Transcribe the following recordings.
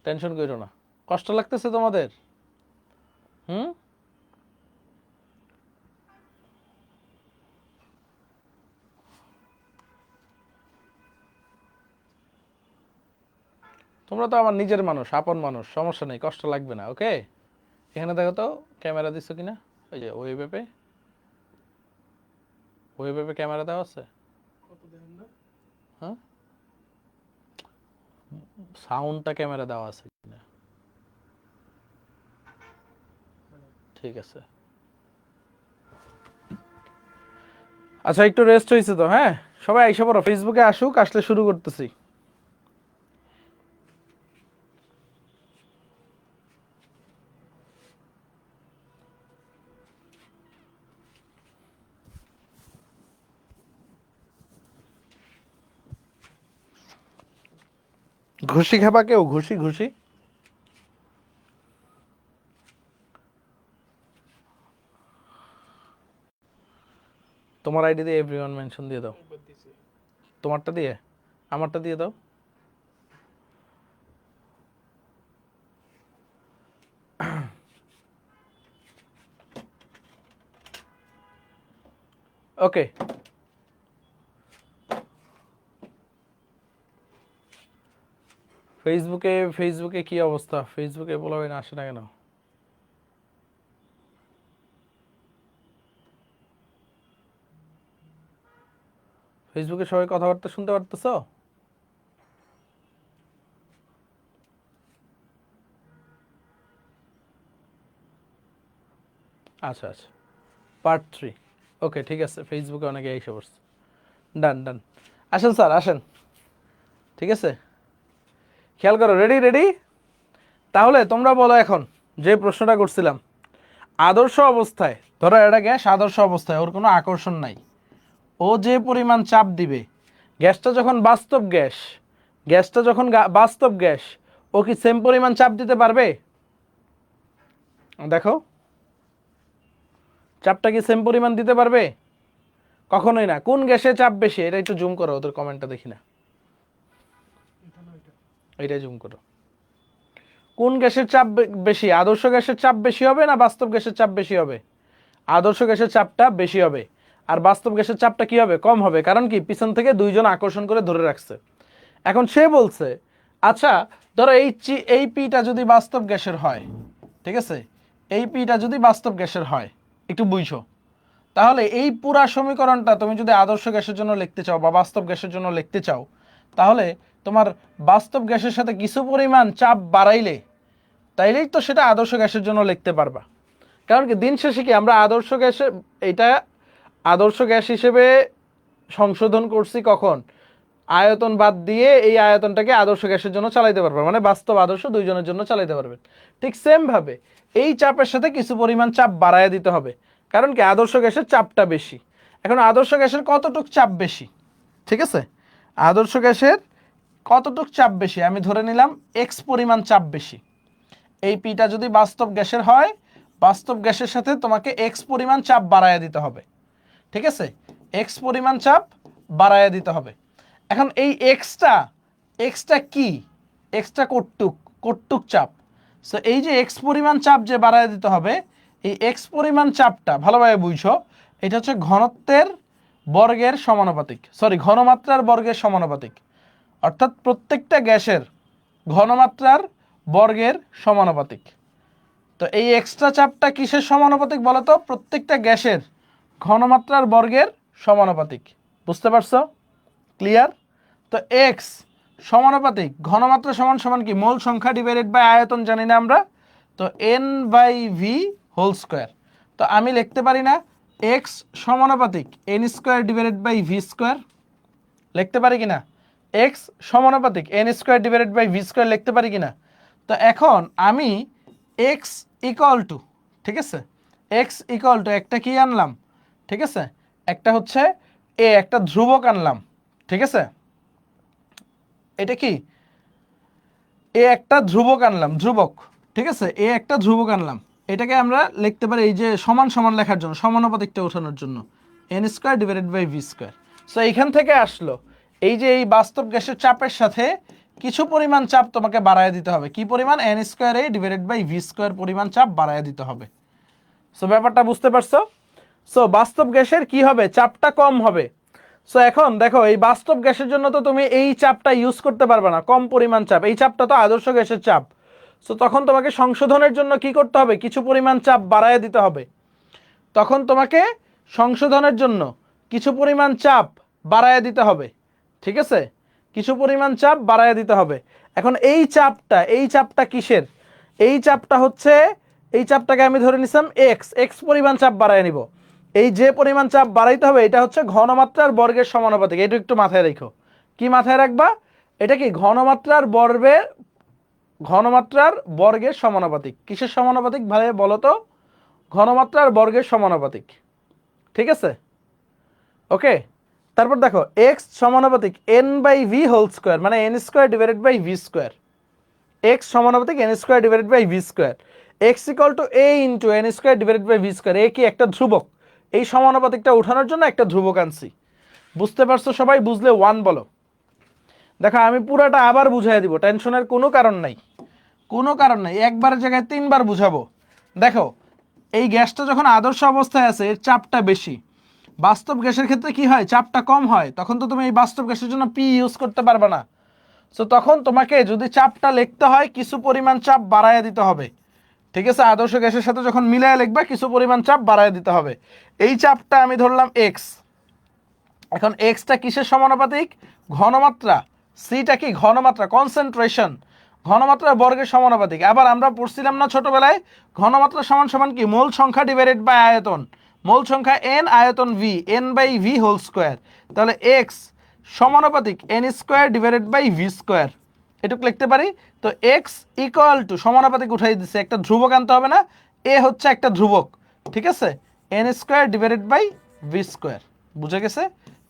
Tension করো না। কষ্ট লাগতেছে তোমাদের? তোমরা তো আমার নিজের মানুষ, আপন মানুষ, সমস্যা নেই, কষ্ট লাগবে না। ওকে, এখানে দেখো তো ক্যামেরা দিচ্ছ কিনা। ওই যে ওয়েবে ক্যামেরা দেওয়া আছে। হ্যাঁ, সাউন্ডটা ক্যামেরা দেওয়া আছে কিনা। ঠিক আছে, আচ্ছা একটু রেস্ট হয়েছে তো। হ্যাঁ, সবাই আইসা পড়ো, ফেসবুকে আসুক, আসলে শুরু করতেছি। ঘুষি খাবা কেউ? ঘুষি ঘুষি তোমার আইডি দিয়ে এভরিওয়ান মেনশন দিয়ে দাও। তোমারটা দিয়ে, আমারটা দিয়ে দাও। ওকে, ফেসবুকে কি অবস্থা? ফেসবুকে বলাবেন আসে না কেন? ফেসবুকে সবাই কথাবার্তা শুনতে পারতেছো? আচ্ছা আচ্ছা, পার্ট 3। ওকে ঠিক আছে, ফেসবুকে অনেকে এসে পড়ছে। ডান ডান, আসেন স্যার আসেন। ঠিক আছে, খেয়াল করো, রেডি রেডি। তাহলে তোমরা বলো এখন, যে প্রশ্নটা করছিলাম, আদর্শ অবস্থায়, ধরো এটা গ্যাস, আদর্শ অবস্থায় ওর কোনো আকর্ষণ নাই, ও যে পরিমাণ চাপ দিবে, গ্যাসটা যখন বাস্তব গ্যাস, বাস্তব গ্যাস, ও কি সেম পরিমাণ চাপ দিতে পারবে? দেখো, চাপটা কি সেম পরিমাণ দিতে পারবে? কখনোই না। কোন গ্যাসে চাপ বেশি? এটা একটু জুম করো, ওদের কমেন্টটা দেখি না। এটা জুম করো। কোন গ্যাসের চাপ বেশি? আদর্শ গ্যাসের চাপ বেশি হবে না বাস্তব গ্যাসের চাপ বেশি হবে? আদর্শ গ্যাসের চাপটা বেশি হবে, আর বাস্তব গ্যাসের চাপটা কি হবে? কম হবে। কারণ কি? পিছন থেকে দুইজন আকর্ষণ করে ধরে রাখছে। এখন সে বলছে, আচ্ছা ধরো এই পিটা যদি বাস্তব গ্যাসের হয়, ঠিক আছে, এই পিটা যদি বাস্তব গ্যাসের হয়, একটু বুঝো, তাহলে এই পুরা সমীকরণটা তুমি যদি আদর্শ গ্যাসের জন্য লিখতে চাও বা বাস্তব গ্যাসের জন্য লিখতে চাও, তাহলে তোমার বাস্তব গ্যাসের সাথে কিছু পরিমাণ চাপ বাড়াইলে, তাইলেই তো সেটা আদর্শ গ্যাসের জন্য লিখতে পারবা। কারণ কি, দিন শেষে কি আমরা আদর্শ গ্যাসে, এটা আদর্শ গ্যাস হিসেবে সংশোধন করছি কখন? আয়তন বাদ দিয়ে এই আয়তনটাকে আদর্শ গ্যাসের জন্য চালাইতে পারবে, মানে বাস্তব আদর্শ দুইজনের জন্য চালাইতে পারবেন। ঠিক সেম ভাবে এই চাপের সাথে কিছু পরিমাণ চাপ বাড়ায় দিতে হবে, কারণ কি আদর্শ গ্যাসের চাপটা বেশি। এখন আদর্শ গ্যাসের কতটুক চাপ বেশি? ঠিক আছে, আদর্শ গ্যাসের কতটুক চাপ বেশি? আমি ধরে নিলাম এক্স পরিমাণ চাপ বেশি। এই পিটা যদি বাস্তব গ্যাসের হয়, বাস্তব গ্যাসের সাথে তোমাকে এক্স পরিমাণ চাপ বাড়ায় দিতে হবে। ঠিক আছে, এক্স পরিমাণ চাপ বাড়ায় দিতে হবে। এখন এই এক্সটা কি? এক্সটা কটুক চাপ। সো এই যে এক্স পরিমাণ চাপ যে বাড়ায় দিতে হবে, এই এক্স পরিমাণ চাপটা ভালোভাবে বুঝো, এটা হচ্ছে ঘনত্বের বর্গের সমানুপাতিক, ঘনমাত্রার বর্গের সমানুপাতিক। অর্থাৎ প্রত্যেকটা গ্যাসের ঘনমাত্রার বর্গের সমানুপাতিক। তো এই এক্সট্রা চাপটা কিসের সমানুপাতিক বলো তো? প্রত্যেকটা গ্যাসের ঘনমাত্রার বর্গের সমানুপাতিক। বুঝতে পারছো? ক্লিয়ার? তো এক্স সমানুপাতিক ঘনমাত্রা সমান সমান কি? মোল সংখ্যা ডিভাইডেড বাই আয়তন, জানি না আমরা, তো n by V whole square. তো আমি লিখতে পারি না এক্স সমানুপাতিক N square divided by V square? লিখতে পারি কিনা? এক্স সমানুপাতিক N square divided by V square লিখতে পারি কিনা? তো এখন আমি এক্স ইকুয়াল টু, ঠিক আছে, এক্স ইকুয়াল টু একটা কি আনলাম? ঠিক আছে, একটা হচ্ছে একটা ধ্রুবক আনলাম। ঠিক আছে, এটা কি? একটা ধ্রুবক আনলাম, ধ্রুবক। ঠিক আছে, একটা ধ্রুবক আনলাম। এটাকে আমরা লিখতে পারি এই যে সমান সমান লেখার জন্য, সমানুপাতিকটা ওঠানোর জন্য, n square divided by V square. So এইখান থেকে আসলো এই যে এই বাস্তব গ্যাসের চাপের সাথে কিছু পরিমাণ চাপ তোমাকে বাড়ায় দিতে হবে। কি পরিমাণ? N square A divided by V square পরিমাণ চাপ বাড়ায় দিতে হবে। সো ব্যাপারটা বুঝতে পারছো? সো বাস্তব গ্যাসের কি হবে? চাপটা কম হবে। সো এখন দেখো এই বাস্তব গ্যাসের জন্য তো তুমি এই চাপটা ইউজ করতে পারবে না, কম পরিমাণ চাপ। এই চাপটা তো আদর্শ গ্যাসের চাপ। সো তখন তোমাকে সংশোধনের জন্য কি করতে হবে? কিছু পরিমাণ চাপ বাড়ায় দিতে হবে। তখন তোমাকে সংশোধনের জন্য কিছু পরিমাণ চাপ বাড়ায় দিতে হবে। ঠিক আছে, কিছু পরিমাণ চাপ বাড়ায় দিতে হবে। এখন এই চাপটা কিসের? এই চাপটা হচ্ছে, এই চাপটাকে আমি ধরে নিলাম এক্স পরিমাণ চাপ বাড়ায় নিব। এই যে পরিমাণ চাপ বাড়াইতে হবে এটা হচ্ছে ঘনমাত্রার বর্গের সমানুপাতিক। এটা একটু মাথায় রেখো। কি মাথায় রাখবা? এটা কি ঘনমাত্রার বর্গের সমানুপাতিক। কিসের সমানুপাতিক ভাই বলো তো? ঘনমাত্রার বর্গের সমানুপাতিক। ঠিক আছে, ওকে। তারপর দেখো এক্স সমানুপাতিক N by V whole square, মানে N square divided by V square. X সমানুপাতিক N square divided by V square. X equal to A into N square divided by V square. A কি? একটা ধ্রুবক। এই সমানুপাতিকটা উঠানোর জন্য একটা ধ্রুবক আনছি। বুঝতে পারছো সবাই? বুঝলে ওয়ান বলো। দেখো আমি পুরাটা আবার বুঝাই দিব, টেনশনের কোনো কারণ নাই, কোনো কারণ নাই। একবারের জায়গায় তিনবার বুঝাবো। দেখো এই গ্যাসটা যখন আদর্শ অবস্থায় আছে এর চাপটা বেশি। বাস্তব গ্যাসের ক্ষেত্রে কি হয়? চাপটা কম হয়। তখন তো তুমি এই বাস্তব গ্যাসের জন্য পি ইউজ করতে পারবে না। সো তখন তোমাকে যদি চাপটা লিখতে হয় কিছু পরিমাণ চাপ বাড়ায় দিতে হবে। ঠিক আছে, আদর্শ গ্যাসের সাথে যখন মিলায় লিখবা কিছু পরিমাণ চাপ বাড়ায় দিতে হবে। এই চাপটা আমি ধরলাম এক্স। এখন এক্সটা কিসের সমানুপাতিক? ঘনমাত্রা। সিটা কি? ঘনমাত্রা, কনসেন্ট্রেশন, ঘনমাত্রার বর্গের সমানুপাতিক। আবার আমরা পড়ছিলাম না ছোটবেলায়, ঘনমাত্রা সমান সমান কি? মোল সংখ্যা ডিভাইডেড বাই আয়তন। মোল সংখ্যা এন, আয়তন v, n by V whole square. তাহলে এক্স সমানুপাতিক N square divided by V square, এটুকু লিখতে পারি। তো এক্স ইকুয়াল টু সমানুপাতিক উঠাই দিচ্ছে, একটা ধ্রুবক আনতে হবে না? এ হচ্ছে একটা ধ্রুবক। ঠিক আছে, n square divided by V square. বুঝে গেছে?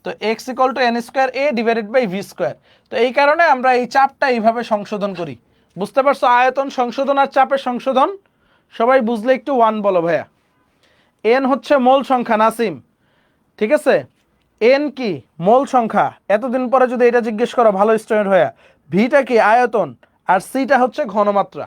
তো x equal to n square A divided by V square. তো এই কারণে আমরা এই চাপটা এইভাবে সংশোধন করি। বুঝতে পারছো? আয়তন সংশোধন আর চাপের সংশোধন সবাই বুঝলে একটু ওয়ান বলো ভাইয়া। এন হচ্ছে মোল সংখ্যা নাসিম। ঠিক আছে, এন কি? মোল সংখ্যা। এতদিন পরে যদি এটা জিজ্ঞেস করো ভালো স্টুডেন্ট হয়ে, ভিটা কি? আয়তন। আর সিটা হচ্ছে ঘনমাত্রা।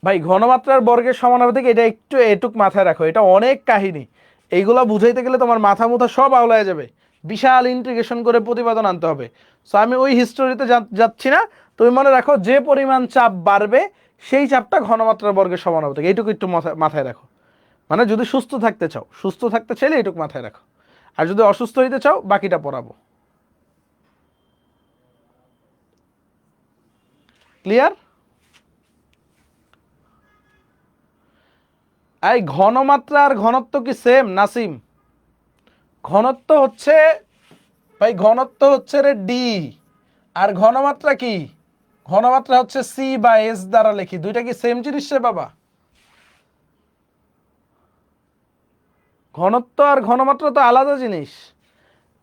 ভাই ঘনমাত্রার বর্গের সমানুপাতিক, এটা একটু এটুক মাথায় রাখো, এটা অনেক কাহিনী। এইগুলো বুঝাইতে গেলে তোমার মাথা মুথা সব আওলায় যাবে, বিশাল ইন্টিগ্রেশন করে প্রতিপাদন আনতে হবে। সো আমি ওই হিস্টোরিতে যাচ্ছি না। তুমি মনে রাখো যে পরিমাণ চাপ বাড়বে সেই চাপটা ঘনমাত্রার বর্গের সমানুপাতিক। এইটুকু একটু মাথায় রাখো। মানে যদি সুস্থ থাকতে চাও, সুস্থ থাকতে চাইলে এইটুকু মাথায় রাখো। আর যদি অসুস্থ হইতে চাও বাকিটা পড়াবো। ক্লিয়ার? এই ঘনমাত্রা আর ঘনত্ব কি সেম নাসিম? ঘনত্ব হচ্ছে, ভাই ঘনত্ব হচ্ছে রে ডি, আর ঘনমাত্রা কি? ঘনমাত্রা হচ্ছে সি বা এস দ্বারা লিখি। দুইটা কি সেম জিনিস রে বাবা? ঘনত্ব আর ঘনমাত্রা তো আলাদা জিনিস।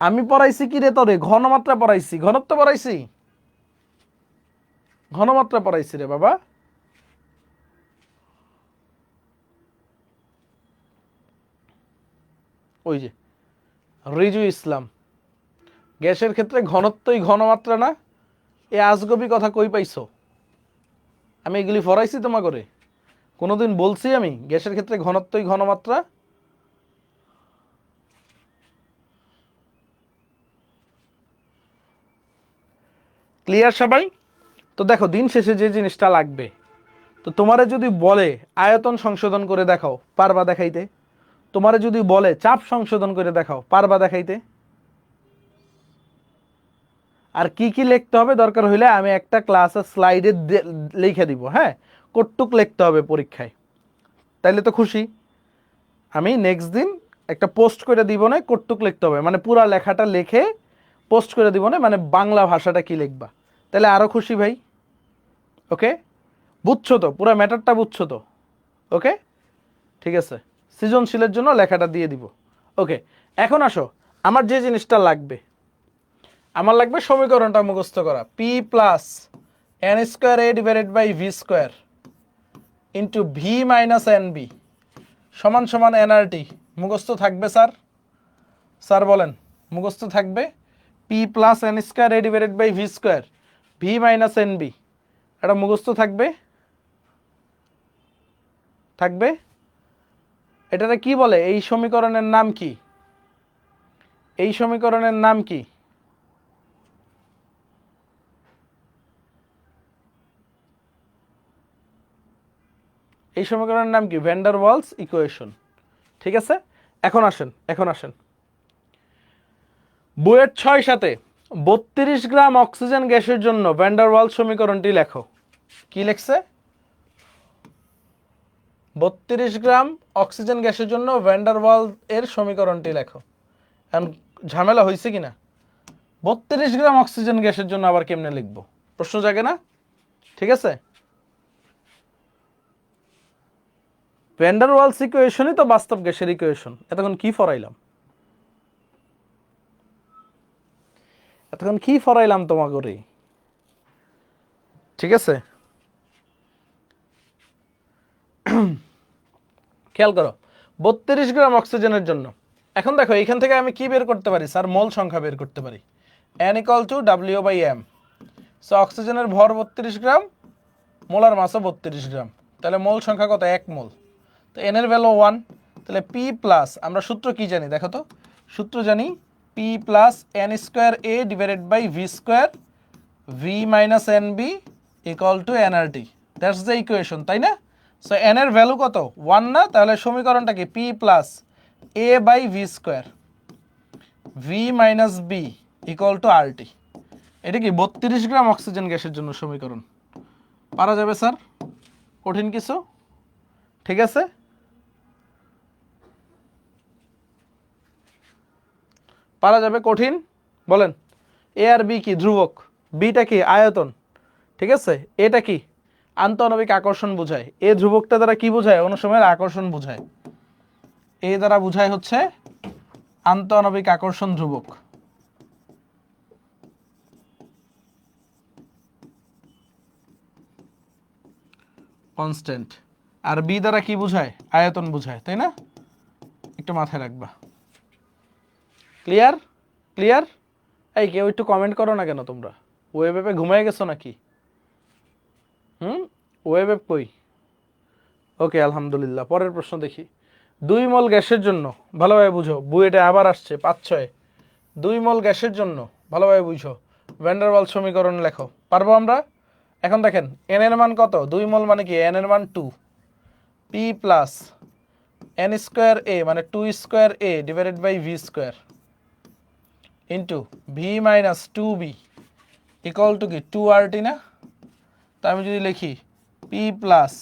আমি পড়াইছি কি রে তোরে? ঘনমাত্রা পড়াইছি, ঘনত্ব পড়াইছি? ঘনমাত্রা পড়াইছি রে বাবা। ওই যে রিজু ইসলাম, গ্যাসের ক্ষেত্রে ঘনত্বই ঘনমাত্রা না? এ আজগবি কথা কই পাইছো? আমি এগুলি পড়াইছি তোমা করে? কোনোদিন বলছি আমি গ্যাসের ক্ষেত্রে ঘনত্বই ঘনমাত্রা? ক্লিয়ার সবাই? তো দেখো দিন শেষে যে জিনিসটা লাগবে, তো তোমারে যদি বলে আয়তন সংশোধন করে দেখাও, পারবা দেখাইতে? তোমারে যদি বলে চাপ সংশোধন করে দেখাও, পারবা দেখাইতে? আর কি কি লিখতে হবে দরকার হইলে আমি একটা ক্লাসের স্লাইডে লিখে দিব। হ্যাঁ, কটুক লিখতে হবে পরীক্ষায়, তাইলে তো খুশি। আমি নেক্সট দিন একটা পোস্ট করে দিব না, কটুক লিখতে হবে, মানে পুরা লেখাটা লিখে পোস্ট করে দিব না, মানে বাংলা ভাষাটা কি লিখবা, তাহলে আরো খুশি ভাই। ওকে, বুঝছো তো? পুরো ম্যাটারটা বুঝছো তো? ওকে, ঠিক আছে। সৃজনশীলের জন্য লেখাটা দিয়ে দিব। ওকে, এখন আসো, আমার যে জিনিসটা লাগবে, আমার লাগবে সমীকরণটা মুখস্থ করা। P plus N square A divided by V square into V minus N b সমান সমান এনআরটি। মুখস্থ থাকবে স্যার? স্যার বলেন মুখস্থ থাকবে? P plus N square A divided by V square v minus N b, এটা মুখস্থ থাকবে থাকবে এটারে কি বলে? এই সমীকরণের নাম কি? এই সমীকরণের নাম কি? এই সমীকরণের নাম কি? Van der Waals equation. ঠিক আছে, এখন আসেন বইয়ের 6 32 গ্রাম অক্সিজেন গ্যাসের জন্য ভ্যান ডার ওয়ালস সমীকরণটি লেখো। কি লিখছে? 32 গ্রাম অক্সিজেন গ্যাসের জন্য ভ্যান ডার ওয়ালস এর সমীকরণটি লেখো। এখন ঝামেলা হয়েছে কিনা? 32 গ্রাম অক্সিজেন গ্যাসের জন্য আবার কেমনে লিখবো? প্রশ্ন জাগে না? ঠিক আছে, ভ্যান ডার ওয়ালস ইকুয়েশনই তো বাস্তব গ্যাসের ইকুয়েশন। এতক্ষণ কি ফরাইলাম তোমাকে? ঠিক আছে, খেয়াল করো 32 গ্রাম অক্সিজেনের জন্য। এখন দেখো এইখান থেকে আমি কি বের করতে পারি স্যার? মোল সংখ্যা বের করতে পারি। n = W/m। সো অক্সিজেনের ভর 32 গ্রাম, মোলার মাসও 32 গ্রাম, তাহলে মোল সংখ্যা কত? 1 মোল। তো n এর ভ্যালু 1, তাহলে P প্লাস, আমরা সূত্র কি জানি দেখো তো? সূত্র জানি P plus n square a divided by V square v minus N B equal to nRT। That's the equation, তাই না? সো n এর ভ্যালু কত? 1 না? তাহলে সমীকরণটা কি? P plus a by V square v minus b equal to RT। এটা কি 32 গ্রাম অক্সিজেন গ্যাসের জন্য সমীকরণ? পারা যাবে স্যার? কঠিন কিছু? ঠিক আছে, পারা যাবে? কঠিন বলেন। এ আর বি কি? ধ্রুবক। বিটা কি? আয়তন। ঠিক আছে, এটা কি? আন্তঃআণবিক আকর্ষণ বোঝায়। এ ধ্রুবকটা দ্বারা কি বোঝায়? অনুসময়ের আকর্ষণ বোঝায়। এ দ্বারা বোঝায় হচ্ছে আন্তঃআণবিক আকর্ষণ ধ্রুবক, কনস্ট্যান্ট। আর বি দ্বারা কি বোঝায়? আয়তন বোঝায়, তাই না? একটু মাথায় রাখবা। ক্লিয়ার? ক্লিয়ার? এই কেউ একটু কমেন্ট করো না কেন তোমরা? ওয়েবে ঘুমায় গেছো নাকি? ওয়েব কই? ওকে, আলহামদুলিল্লাহ। পরের প্রশ্ন দেখি। 2 মোল গ্যাসের জন্য, ভালোভাবে বুঝো, বুয়েটে আবার আসছে 5-6। 2 মোল গ্যাসের জন্য ভালোভাবে বুঝো, ভ্যান ডার ওয়ালস সমীকরণ লেখো। পারবো আমরা? এখন দেখেন n এর মান কত? 2 মোল মানে কি? n এর মান 2। p plus n square a মানে 2 square a divided by v square into v minus 2b equal to কি? 2RT না? তা আমি যদি লিখি p plus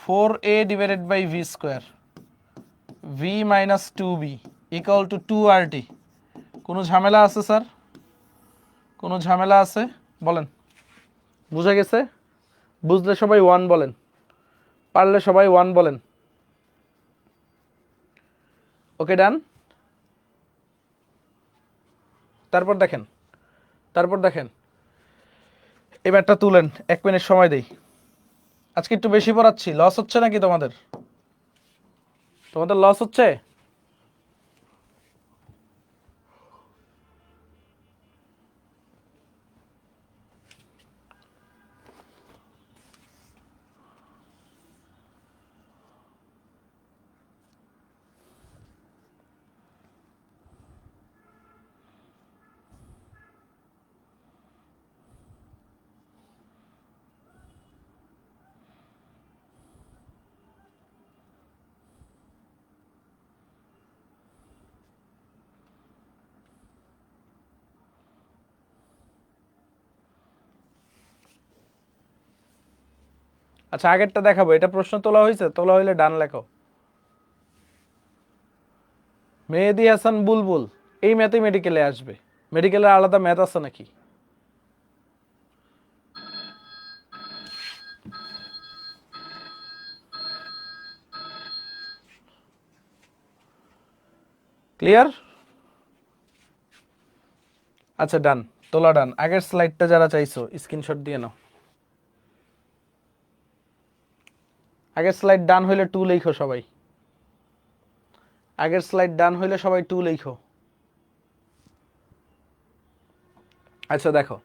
4a divided by v square v minus 2b equal to 2RT, কোনো ঝামেলা আছে স্যার? কোনো ঝামেলা আছে? বলেন। বুঝা গেছে? বুঝলে সবাই 1 বলেন, পারলে সবাই 1 বলেন। ওকে, ডান। তারপর দেখেন এবারটা তুলেন, 1 মিনিট সময় দেই। আজকে একটু বেশি পড়াচ্ছি, লস হচ্ছে নাকি তোমাদের? লস হচ্ছে? আচ্ছা, আগেরটা দেখাবো। এটা প্রশ্ন তোলা হয়েছে? তোলা হইলে ডান লেখো। মেহেদি হাসান বুলবুল এই ম্যাথে মেডিকেলে আসবে। মেডিকেলের আলাদা ম্যাথ আছে নাকি? ক্লিয়ার? আচ্ছা, ডান, তোলা ডান। আগের স্লাইডটা যারা চাইছো স্ক্রিনশট দিয়ে নাও। আগের স্লাইড ডান হইলে 2 লিখো সবাই। আগের স্লাইড ডান হইলে সবাই 2 লিখো। আচ্ছা দেখো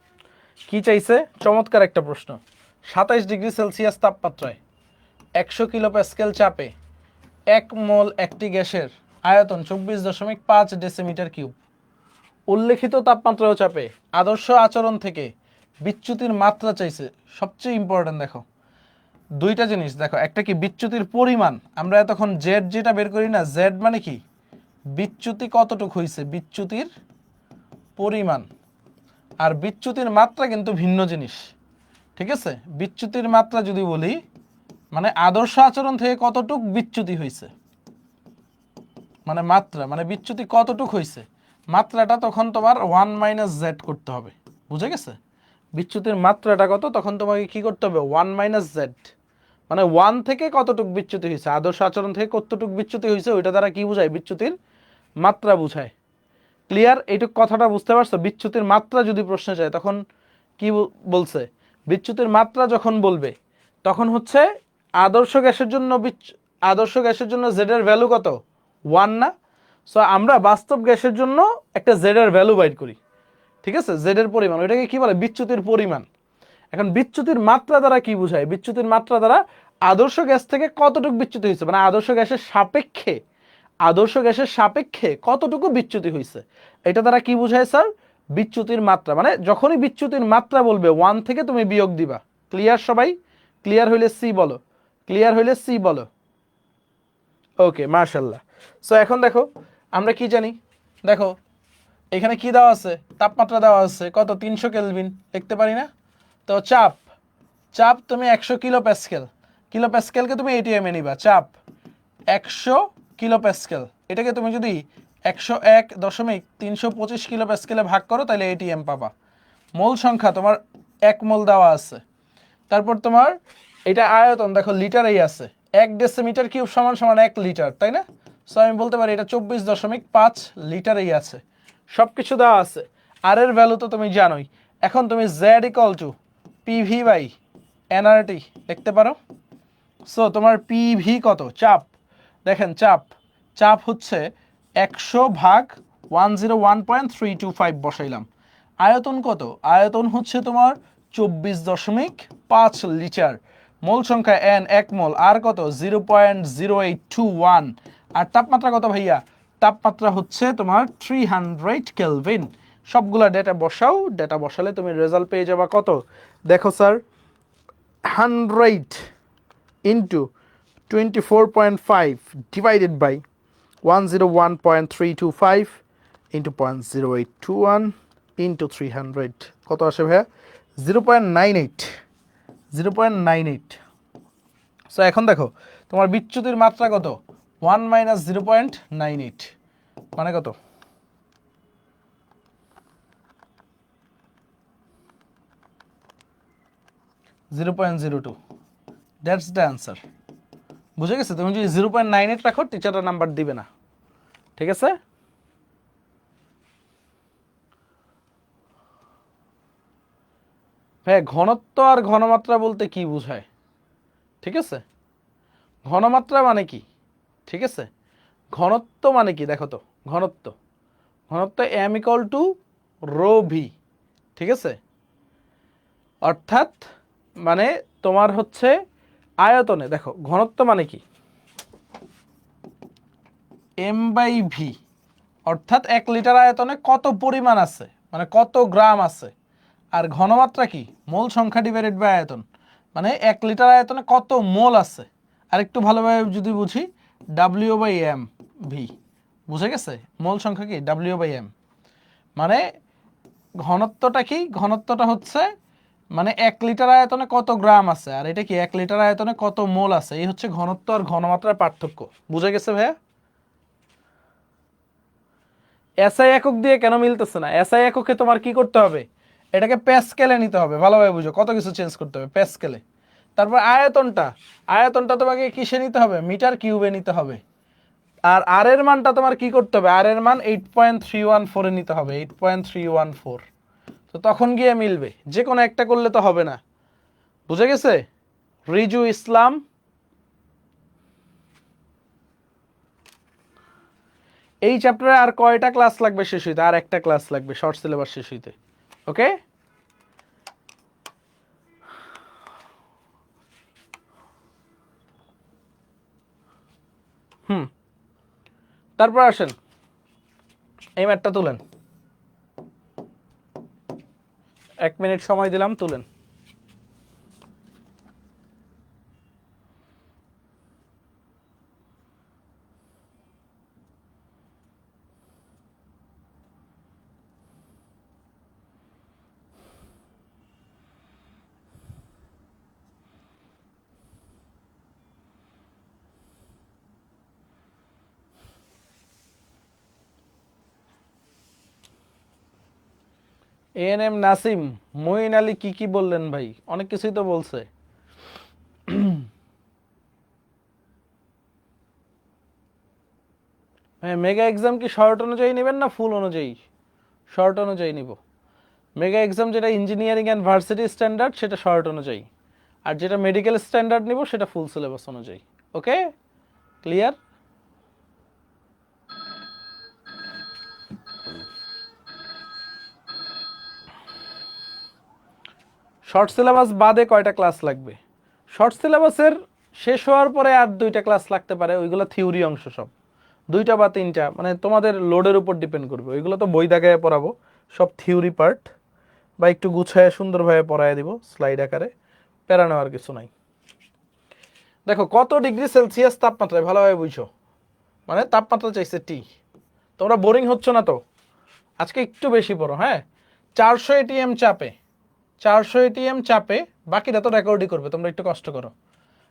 কি চাইছে, চমৎকার একটা প্রশ্ন। 27 ডিগ্রি সেলসিয়াস তাপমাত্রায় 100 কিলো প্যাসকেল চাপে 1 মোল একটি গ্যাসের আয়তন 24.5 ডেসিমিটার কিউব। উল্লেখিত তাপমাত্রা ও চাপে আদর্শ আচরণ থেকে বিচ্যুতির মাত্রা চাইছে। সবচেয়ে ইম্পর্টেন্ট দেখো দুইটা জিনিস, দেখো একটা কি বিচ্যুতির পরিমাণ, আমরা এতক্ষণ জেড যেটা বের করি না, জেড মানে কি বিচ্যুতি কতটুকু হয়েছে, বিচ্যুতির পরিমাণ। আর বিচ্যুতির মাত্রা কিন্তু ভিন্ন জিনিস, ঠিক আছে? বিচ্যুতির মাত্রা যদি বলি মানে আদর্শ আচরণ থেকে কতটুক বিচ্যুতি হয়েছে, মানে মাত্রা মানে বিচ্যুতি কতটুক হয়েছে, মাত্রাটা তখন তোমার 1 - z করতে হবে। বুঝে গেছে? বিচ্যুতির মাত্রাটা কত তখন তোমাকে কি করতে হবে, 1 - z, মানে 1 থেকে কতটুক বিচ্যুতি হয়েছে, আদর্শ আচরণ থেকে কতটুক বিচ্যুতি হয়েছে, ওইটা দ্বারা কি বোঝায়, বিচ্যুতির মাত্রা বোঝায়। ক্লিয়ার? এইটুক কথাটা বুঝতে পারছো? বিচ্যুতির মাত্রা যদি প্রশ্নে চায় তখন কি বলছে, বিচ্যুতির মাত্রা যখন বলবে তখন হচ্ছে আদর্শ গ্যাসের জন্য আদর্শ গ্যাসের জন্য জেড এর ভ্যালু কত, 1 না? সো আমরা বাস্তব গ্যাসের জন্য একটা জেড এর ভ্যালু বাইর করি, ঠিক আছে? জেড এর পরিমাণ, ওইটাকে কি বলে, বিচ্যুতির পরিমাণ। এখন বিচ্যুতির মাত্রা দ্বারা কি বোঝায়, বিচ্যুতির মাত্রা দ্বারা আদর্শ গ্যাস থেকে কতটুকু বিচ্যুতি হয়েছে, মানে আদর্শ গ্যাসের সাপেক্ষে কতটুকু বিচ্যুতি হয়েছে, এটা দ্বারা কি বোঝায় স্যার, বিচ্যুতির মাত্রা। মানে যখনই বিচ্যুতির মাত্রা বলবে 1 থেকে তুমি বিয়োগ দিবা। ক্লিয়ার সবাই? ক্লিয়ার হইলে সি বলো, ক্লিয়ার হইলে সি বলো। ওকে, মাশাআল্লাহ। সো এখন দেখো আমরা কি জানি, দেখো এখানে কি দেওয়া আছে, তাপমাত্রা দেওয়া আছে কত, 300 কেলভিন, লিখতে পারি না? তো চাপ, চাপ তুমি 100 কিলো প্যাসকেল, কিলো প্যাসকেলকে তুমি এটিএম এ নিবা, চাপ 100 কিলো প্যাসকেল, এটাকে তুমি যদি 101.325 কিলো প্যাসকেলে ভাগ করো তাহলে এটিএম পাবা। মোল সংখ্যা তোমার 1 মোল দেওয়া আছে। তারপর তোমার এটা আয়তন দেখো লিটারেই আছে, 1 ডেসিমিটার কিউব সমান সমান 1 লিটার, তাই না? সো আমি বলতে পারি এটা 24.5 লিটারেই আছে। সব কিছু দেওয়া আছে, আর এর ভ্যালু তো তুমি জানোই। এখন তুমি z equal to pv by nRT লিখতে পারো। সো তোমার পিভি কত, চাপ, দেখেন চাপ, চাপ হচ্ছে 100/101.325 বসাইলাম। আয়তন কত, আয়তন হচ্ছে তোমার 24.5 লিটার। মোল সংখ্যা এন, 1 মোল, আর কত 0.0821। আর তাপমাত্রা কত ভাইয়া, তাপমাত্রা হচ্ছে তোমার 300 কেলভিন। সবগুলা ডেটা বসাও, ডেটা বসালে তুমি রেজাল্ট পেয়ে যাবা কত, দেখো sir 100 into 24.5 divided by 101.325 into 0.0821 into 300 কত আসে ভাইয়া, 0.98, 0.98। সো এখন দেখো তোমার বিচ্যুতির মাত্রা কত, 1 - 0.98 মানে কত, 0.02। That's the answer. বুঝে গেছে? তুমি যদি 0.98 রাখো টিচাররা নাম্বার দিবে না, ঠিক আছে? হ্যাঁ, ঘনত্ব আর ঘনমাত্রা বলতে কি বোঝায়, ঠিক আছে? ঘনমাত্রা মানে কি, ঠিক আছে? ঘনত্ব মানে কি দেখো তো, ঘনত্ব, ঘনত্ব m equal to rho v, ঠিক আছে? অর্থাৎ মানে তোমার হচ্ছে আয়তনে, দেখো ঘনত্ব মানে কি, এম বাই ভি, অর্থাৎ 1 লিটার আয়তনে কত পরিমাণ আছে, মানে কত গ্রাম আছে। আর ঘনমাত্রা কি, মোল সংখ্যা ডিভাইডেড বাই আয়তন, মানে 1 লিটার আয়তনে কত মোল আছে। আর একটু ভালোভাবে যদি বুঝি, ডাব্লিউ বাই এম ভি। বুঝে গেছে? মোল সংখ্যা কি, ডাব্লিউ বাই এম। মানে ঘনত্বটা কি, ঘনত্বটা হচ্ছে মানে 1 লিটার আয়তনে কত গ্রাম আছে, আর এটা কি 1 লিটার আয়তনে কত মোল আছে। এই হচ্ছে ঘনত্ব আর ঘনমাত্রার পার্থক্য। বুঝে গেছে ভাইয়া? এসআই একক দিয়ে কেন মিলতেছে না, এসআই এককে তোমার কি করতে হবে, এটাকে প্যাসকেলে নিতে হবে। ভালোভাবে বুঝো, কত কিছু চেঞ্জ করতে হবে প্যাসকেলে। তারপর আয়তনটা, আয়তনটা তোমাকে কিসে নিতে হবে, মিটার কিউবে নিতে হবে। আর আর এর মানটা তোমার কি করতে হবে, আর এর মান 8.314 এ নিতে হবে, 8.314। তো তখন গিয়ে মিলবে, যে কোনো একটা করলে তো হবে না। বুঝে গেছে? রিজু ইসলাম, এই চ্যাপ্টারে আর কয়টা ক্লাস লাগবে শেষ হইতে, আর একটা ক্লাস লাগবে শর্ট সিলেবাস শেষ হইতে। ওকে, তারপর আসেন এই ম্যাটটা তুলেন, 1 মিনিট সময় দিলাম, তুলেন। এএনএম নাসিম, মঈন আলী কি কি বললেন ভাই? অনেক কিছুই তো বলছে। হ্যাঁ, মেগা এক্সাম কি শর্ট অনুযায়ী নেবেন না ফুল অনুযায়ী? শর্ট অনুযায়ী নিব। মেগা এক্সাম যেটা ইঞ্জিনিয়ারিং অ্যান্ড ভার্সিটি স্ট্যান্ডার্ড সেটা শর্ট অনুযায়ী, আর যেটা মেডিকেল স্ট্যান্ডার্ড নিব সেটা ফুল সিলেবাস অনুযায়ী। ওকে, ক্লিয়ার? শর্ট সিলেবাস বাদে কয়টা ক্লাস লাগবে? শর্ট সিলেবাসের শেষ হওয়ার পরে আর 2টা ক্লাস লাগতে পারে, ওইগুলো থিওরি অংশ সব, 2টা বা 3টা, মানে তোমাদের লোডের উপর ডিপেন্ড করবে। ওইগুলো তো বই দাগায় পড়াবো, সব থিওরি পার্ট, বা একটু গুছায় সুন্দরভাবে পড়ায় দিব স্লাইড আকারে, প্যারা নেওয়ার কিছু নাই। দেখো কত ডিগ্রি সেলসিয়াস তাপমাত্রায়, ভালোভাবে বুঝো, মানে তাপমাত্রা চাইছে টি। তোমরা বোরিং হচ্ছ না তো? আজকে একটু বেশি পড়ো, হ্যাঁ। 400 এটিএম চাপে, 400 এটিএম চাপে, বাকিটা তো রেকর্ডই করবে, তোমরা একটু কষ্ট করো।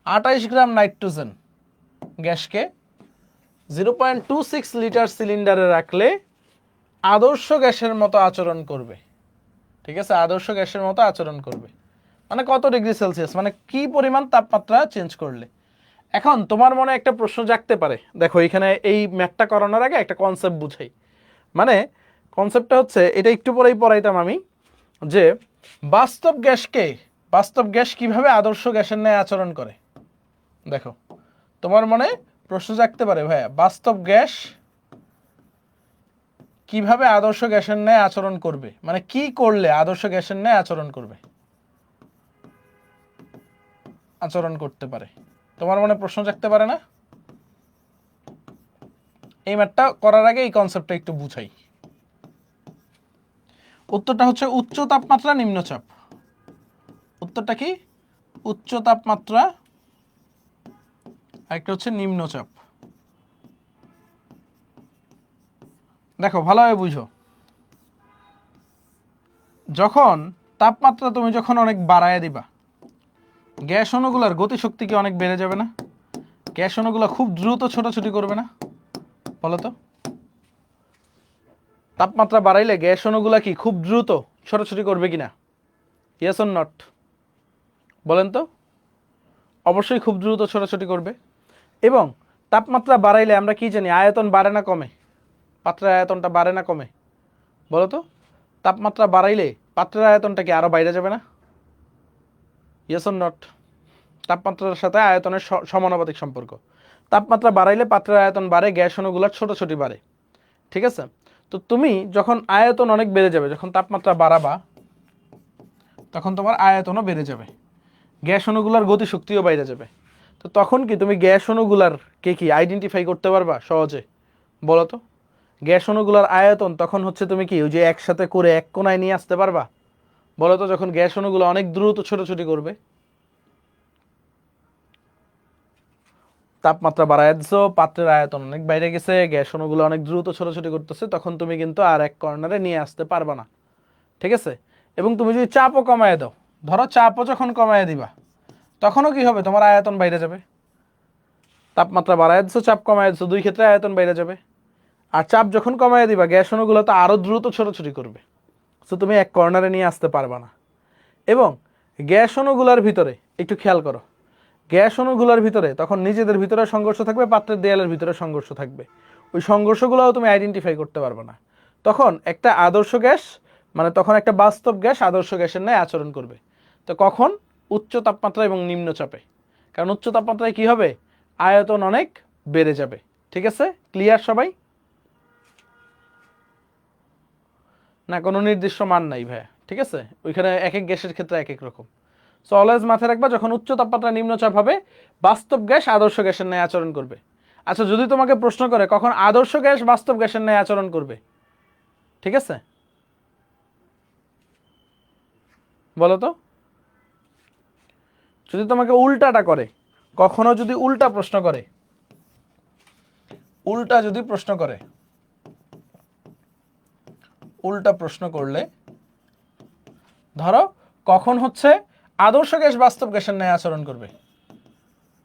28 গ্রাম নাইট্রোজেন গ্যাসকে 0.26 লিটার সিলিন্ডারে রাখলে আদর্শ গ্যাসের মতো আচরণ করবে। ঠিক আছে, আদর্শ গ্যাসের মতো আচরণ করবে মানে কত ডিগ্রি সেলসিয়াস, মানে কি পরিমাণ তাপমাত্রা চেঞ্জ করলে। এখন তোমার মনে একটা প্রশ্ন জাগতে পারে, দেখো এখানে এই ম্যাথটা করানোর আগে একটা কনসেপ্ট বুঝাই। মানে কনসেপ্টটা হচ্ছে, এটা একটু পরেই পড়াইতাম আমি, যে বাস্তব গ্যাস কিভাবে আদর্শ গ্যাসের ন্যায় আচরণ করে। দেখো তোমার মনে প্রশ্ন জাগতে পারে, ভাইয়া বাস্তব গ্যাস কিভাবে আদর্শ গ্যাসের ন্যায় আচরণ করবে, মানে কি করলে আদর্শ গ্যাসের ন্যায় আচরণ করতে পারে। তোমার মনে প্রশ্ন জাগতে পারে না? এই ম্যাথটা করার আগে এই কনসেপ্টটা একটু বুঝাই। উত্তরটা হচ্ছে উচ্চ তাপমাত্রা নিম্নচাপ। উত্তরটা কি? উচ্চ তাপমাত্রা, একটা হচ্ছে নিম্নচাপ। দেখো ভালোভাবে বুঝো, যখন তাপমাত্রা তুমি যখন অনেক বাড়ায় দিবা, গ্যাস অণুগুলার গতিশক্তি কি অনেক বেড়ে যাবে না? গ্যাস অণুগুলা খুব দ্রুত ছোটাছুটি করবে না? বলো তো, তাপমাত্রা বাড়াইলে গ্যাস অণুগুলা কি খুব দ্রুত ছোটাছুটি করবে কিনা? Yes or not? বলেন তো। অবশ্যই খুব দ্রুত ছোটাছুটি করবে। এবং তাপমাত্রা বাড়াইলে আমরা কি জানি, আয়তন বাড়ে না কমে? পাত্রের আয়তনটা বাড়ে না কমে? বলো তো, তাপমাত্রা বাড়াইলে পাত্রের আয়তনটা কি আরো বাইরে যাবে না? Yes or not? তাপমাত্রার সাথে আয়তনের সমানুপাতিক সম্পর্ক। তাপমাত্রা বাড়াইলে পাত্রের আয়তন বাড়ে, গ্যাস অণুগুলোর ছোটাছুটি বাড়ে। ঠিক আছে, তো তুমি যখন আয়তন অনেক বেড়ে যাবে, যখন তাপমাত্রা বাড়াবা, তখন তোমার আয়তনও বেড়ে যাবে, গ্যাস অণুগুলার গতিশক্তিও বাইরে যাবে। তো তখন কি তুমি গ্যাস অণুগুলার কে কি আইডেন্টিফাই করতে পারবা সহজে? বলো তো, গ্যাস অণুগুলার আয়তন তখন হচ্ছে তুমি কি ওই যে একসাথে করে এক কোণায় নিয়ে আসতে পারবা? বলো তো, যখন গ্যাস অণুগুলো অনেক দ্রুত ছোটাছুটি করবে, তাপমাত্রা বাড়ায় দিছো, পাত্রের আয়তন অনেক বাইরে গেছে, গ্যাস অণুগুলো অনেক দ্রুত ছোটাছুটি করতেছে, তখন তুমি কিন্তু আর এক কর্নারে নিয়ে আসতে পারবা না। ঠিক আছে, এবং তুমি যদি চাপও কমায় দাও, ধরো চাপও যখন কমায় দিবা, তখনও কি হবে, তোমার আয়তন বাইরে যাবে। তাপমাত্রা বাড়ায় দিছো, চাপ কমায় দিছো, দুই ক্ষেত্রে আয়তন বাইরে যাবে। আর চাপ যখন কমায় দিবা, গ্যাস অণুগুলো তো আরো দ্রুত ছোটাছুটি করবে, তো তুমি এক কর্নারে নিয়ে আসতে পারবা না। এবং গ্যাস অণুগুলোর ভিতরে একটু খেয়াল করো, গ্যাস অণুগুলোর ভিতরে তখন নিজেদের ভিতরে সংঘর্ষ থাকবে, পাত্রের দেয়ালের ভিতরে সংঘর্ষ থাকবে, ওই সংঘর্ষগুলোও তুমি আইডেন্টিফাই করতে পারবে না। তখন একটা আদর্শ গ্যাস, মানে তখন একটা বাস্তব গ্যাস আদর্শ গ্যাসের ন্যায় আচরণ করবে। তো কখন? উচ্চ তাপমাত্রা এবং নিম্নচাপে। কারণ উচ্চ তাপমাত্রায় কি হবে, আয়তন অনেক বেড়ে যাবে। ঠিক আছে, ক্লিয়ার সবাই? না কোনো নির্দিষ্ট মান নাই ভাইয়া। ঠিক আছে, ওইখানে এক এক গ্যাসের ক্ষেত্রে এক এক রকম। সো অলওয়েজ মাথায় রাখবা, যখন উচ্চ তাপমাত্রা নিম্নচাপ হবে বাস্তব গ্যাস আদর্শ গ্যাসের ন্যায় আচরণ করবে। আচ্ছা, যদি তোমাকে প্রশ্ন করে কখন আদর্শ গ্যাস বাস্তব গ্যাসের ন্যায় আচরণ করবে, ঠিক আছে, বলো তো। যদি তোমাকে উল্টাটা করে, কখনো যদি উল্টা প্রশ্ন করে, উল্টা যদি প্রশ্ন করে, উল্টা প্রশ্ন করলে ধরো কখন হচ্ছে আদর্শ গ্যাস বাস্তব গ্যাসের ন্যায় আচরণ করবে,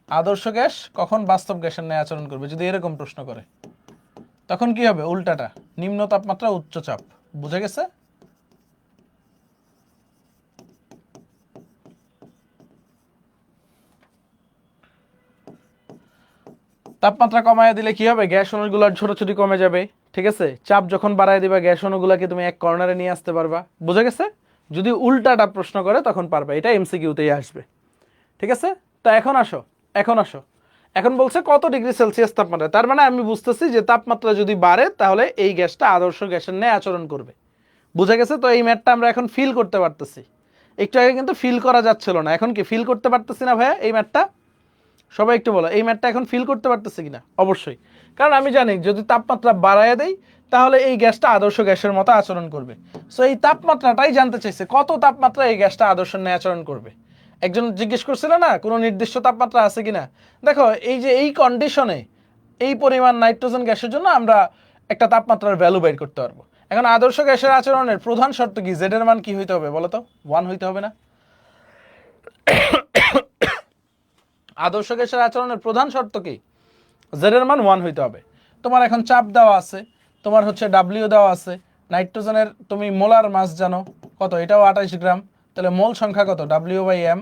আদর্শ গ্যাস কখন বাস্তব গ্যাসের ন্যায় আচরণ করবে, যদি এরকম প্রশ্ন করে তখন কি হবে, উল্টাটা, নিম্ন তাপমাত্রা উচ্চ চাপ। বুঝে গেছে? তাপমাত্রা কমায় দিলে কি হবে, গ্যাস অণুগুলোর ছোটাছুটি কমে যাবে, ঠিক আছে। চাপ যখন বাড়ায় দিবা গ্যাস অণুগুলোকে তুমি এক কর্নারে নিয়ে আসতে পারবা। বুঝে গেছে? যদি উল্টাটা প্রশ্ন করে তখন পারবা, এটা এমসিকিউতেই আসবে, ঠিক আছে। তো এখন আসো, এখন আসো, এখন বলছে কত ডিগ্রি সেলসিয়াস তাপমাত্রা, তার মানে আমি বুঝতেছি যে তাপমাত্রা যদি বাড়ে তাহলে এই গ্যাসটা আদর্শ গ্যাসের ন্যায় আচরণ করবে। বুঝে গেছে? তো এই ম্যাথটা আমরা এখন ফিল করতে পারতেছি, একটু আগে কিন্তু ফিল করা যাচ্ছিল না, এখন কি ফিল করতে পারতেছি না ভাইয়া এই ম্যাথটা? সবাই একটু বলো, এই ম্যাথটা এখন ফিল করতে পারতেছি কিনা? অবশ্যই, কারণ আমি জানি যদি তাপমাত্রা বাড়ায় দেই তাহলে এই গ্যাসটা আদর্শ গ্যাসের মতো আচরণ করবে। সো এই তাপমাত্রাটাই জানতে চাইছে, কত তাপমাত্রা এই গ্যাসটা আদর্শ ন্যায় আচরণ করবে। একজন জিজ্ঞেস করছিল না কোনো নির্দিষ্ট তাপমাত্রা আছে কিনা। দেখো এই যে এই কন্ডিশনে এই পরিমাণ নাইট্রোজেন গ্যাসের জন্য আমরা একটা তাপমাত্রার ভ্যালু বের করতে পারবো। এখন আদর্শ গ্যাসের আচরণের প্রধান শর্ত কি, জেড এর মান কি হইতে হবে বলো তো? 1 হইতে হবে না? আদর্শ গ্যাসের আচরণের প্রধান শর্ত কি, জেড এর মান 1 হইতে হবে। তোমার এখন চাপ দেওয়া আছে, তোমার হচ্ছে ডাব্লিউ দেওয়া আছে, নাইট্রোজেনের তুমি মোলার মাস জানো কত, এটাও 28 গ্রাম, তাহলে মোল সংখ্যা কত, ডাব্লিউ বাই এম,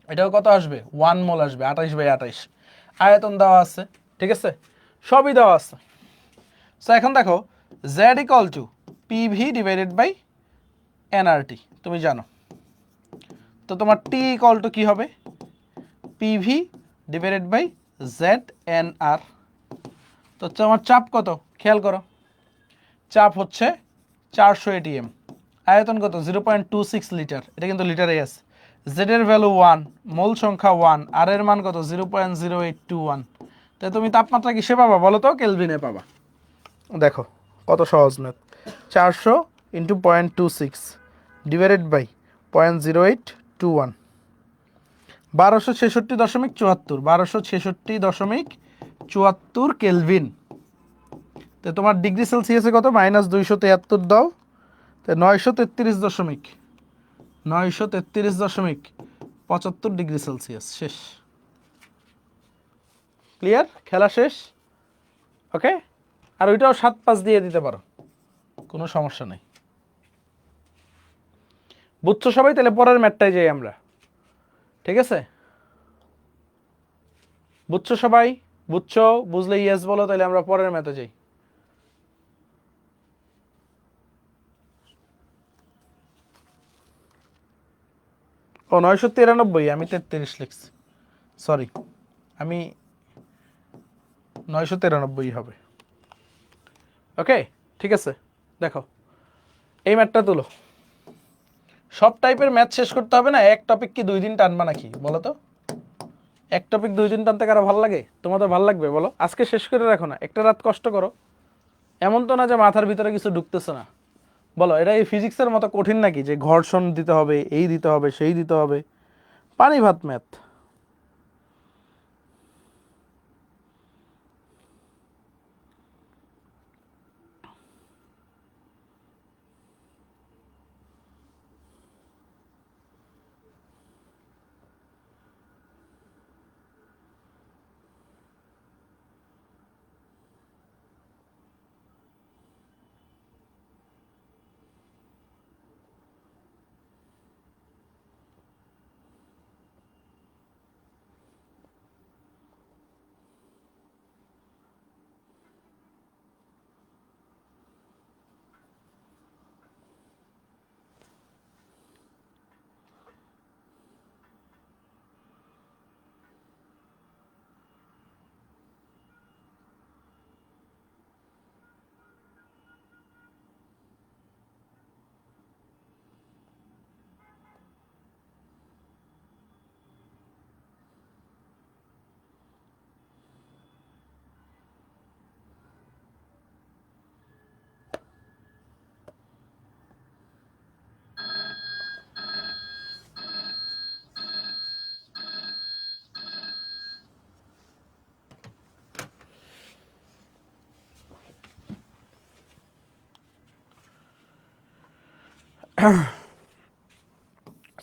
এটাও কত আসবে, 1 মোল আসবে, 28 বাই 28। আয়তন দেওয়া আছে, ঠিক আছে, সবই দেওয়া আছে। সো এখন দেখো Z equal to PV divided by NRT, তুমি জানো। তো তোমার টি ইকুয়াল টু কি হবে, PV divided by Z N R. তো তোমার চাপ কত খেয়াল করো, চাপ হচ্ছে 400 এটিএম, আয়তন কত 0.26 লিটার, এটা কিন্তু লিটারে আছে, জেড এর ভ্যালু 1, মোল সংখ্যা 1, আর এর মান কত 0.0821। তাই তুমি তাপমাত্রা কিসে পাবা বলো তো, কেলভিনে পাবা। দেখো কত সহজ math, 400 into 0.26 divided by 0.0821, 1266.74, 1266.74 Kelvin. তো তোমার ডিগ্রি সেলসিয়াসে কত, -273 দাও, তো 933.75 ডিগ্রি সেলসিয়াস, শেষ। ক্লিয়ার? খেলা শেষ। ওকে, আর ওইটাও 7-5 দিয়ে দিতে পারো, কোনো সমস্যা নেই। বুঝছো সবাই? তাহলে পরের ম্যাথটায় যাই আমরা, ঠিক আছে? বুঝছো সবাই? বুঝছো? বুঝলে ইয়েস বলো, তাহলে আমরা পরের ম্যাথে যাই। ও 993, আমি 33 লিখছি, সরি, আমি 993 হবে। ওকে, ঠিক আছে। দেখো এই ম্যাথটা তুলো, সব টাইপের ম্যাথ শেষ করতে হবে না, এক টপিক কি 2 দিন টানবা নাকি বলো তো? এক টপিক 2 দিন টানতে কারো ভালো লাগে? তোমাদের ভালো লাগবে বলো? আজকে শেষ করে রাখো না, একটা রাত কষ্ট করো। এমন তো না যে মাথার ভিতরে কিছু ঢুকতেছে না। বলো এটা এই ফিজিক্সের মতো কঠিন নাকি যে ঘর্ষণ দিতে হবে, এই দিতে হবে, সেই দিতে হবে? পানি ভাত ম্যাথ।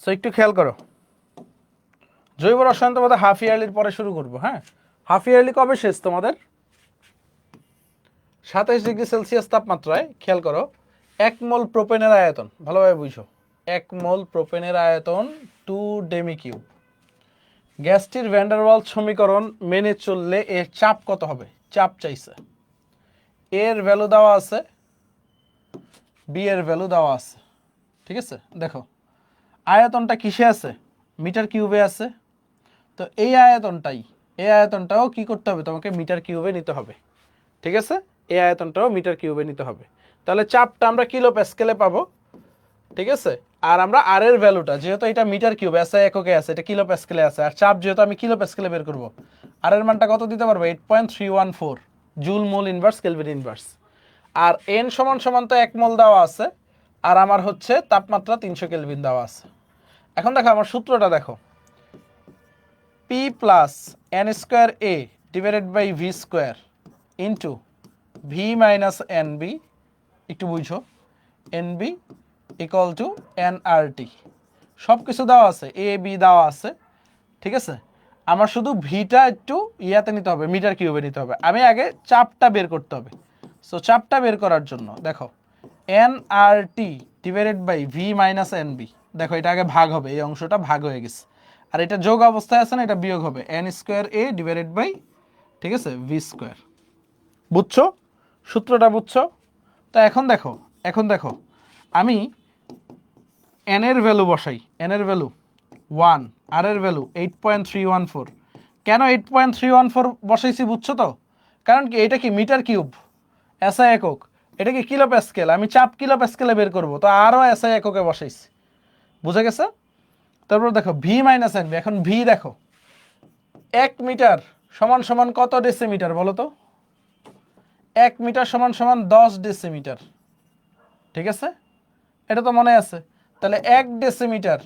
সো একটু খেয়াল করো, জৈব রসায়ন তোমাদের হাফ ইয়ারলির পরে শুরু করবো। হ্যাঁ, হাফ ইয়ারলি কবে শেষ তোমাদের? 27 ডিগ্রি সেলসিয়াস তাপমাত্রায়। খেয়াল করো, 1 মোল প্রোপেনের আয়তন, ভালোভাবে বুঝো, 1 মোল প্রোপেনের আয়তন 2 ডেমি কিউব। গ্যাসটির ভ্যান্ডারওয়ালস সমীকরণ মেনে চললে এর চাপ কত হবে? চাপ চাইছে, এর ভ্যালু দেওয়া আছে, বি এর ভ্যালু দেওয়া আছে। ঠিক আছে, দেখো আয়তনটা কিসে আছে? মিটার কিউবে আছে। তো এই আয়তনটাও কি করতে হবে? তোমাকে মিটার কিউবে নিতে হবে। ঠিক আছে, এই আয়তনটাও মিটার কিউবে নিতে হবে। তাহলে চাপটা আমরা কিলো প্যাসকেলে পাবো। ঠিক আছে, আর আমরা আর এর ভ্যালুটা, যেহেতু এটা মিটার কিউব এসআই এককে আছে, এটা কিলো প্যাসকেলে আছে, আর চাপ যেহেতু আমি কিলো প্যাসকেলে বের করব, আর এর মানটা কত দিতে পারবো? 8.314 joule mole inverse kelvin inverse. আর এন সমান সমান তো 1 মোল দেওয়া আছে, আর আমার হচ্ছে তাপমাত্রা 300 কেলভিন দেওয়া আছে। এখন দেখো আমার সূত্রটা দেখো, P plus N square A divided by V square into V minus N B, একটু বুঝো, N B equal to N R T. সব কিছু দেওয়া আছে, এ বি দেওয়া আছে। ঠিক আছে, আমার শুধু ভিটা একটু ইয়াতে নিতে হবে, মিটার কিউবে নিতে হবে। আমি আগে চাপটা বের করতে হবে। সো চাপটা বের করার জন্য দেখো, n R T divided by v minus N b, দেখো এটা আগে ভাগ হবে, এই অংশটা ভাগ হয়ে গেছে, আর এটা যোগ অবস্থায় আছে না, এটা বিয়োগ হবে, n square A divided by, ঠিক আছে, ভি স্কোয়ার। বুঝছো সূত্রটা? বুঝছো? তো এখন দেখো আমি এন এর ভ্যালু বসাই, এন এর ভ্যালু 1, আর এর ভ্যালু 8.314। কেন 8.314 বসাইছি বুঝছো তো? কারণ কি, এটা কি মিটার কিউব, এসআই একক, এটা কি কিলো প্যাসকেল, আমি চাপ কিলো প্যাসকেলে বের করব, তো আরও এসআই এককে বসাইছি। বুঝে গেছে? তারপর দেখো ভি মাইনাস এন বি। এখন ভি দেখো, 1 মিটার সমান সমান কত ডেসিমিটার বলো তো? 1 মিটার সমান সমান 10 ডেসিমিটার। ঠিক আছে, এটা তো মনে আছে। তাহলে 1 ডেসিমিটার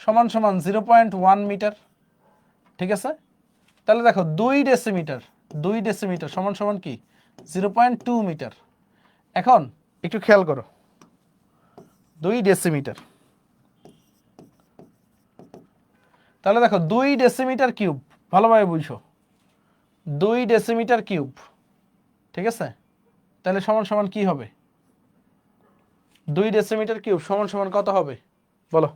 সমান সমান 0.1 মিটার। ঠিক আছে, তাহলে দেখো 2 ডেসিমিটার সমান সমান কি? 0.2 মিটার। এখন একটু খেয়াল করো, 2 ডেসিমিটার, তাহলে দেখো 2 ডেসিমিটার কিউব, ভালোভাবে বুঝো, 2 ডেসিমিটার কিউব। ঠিক আছে, তাহলে সমান সমান কি হবে? 2 ডেসিমিটার কিউব সমান সমান কত হবে বলো?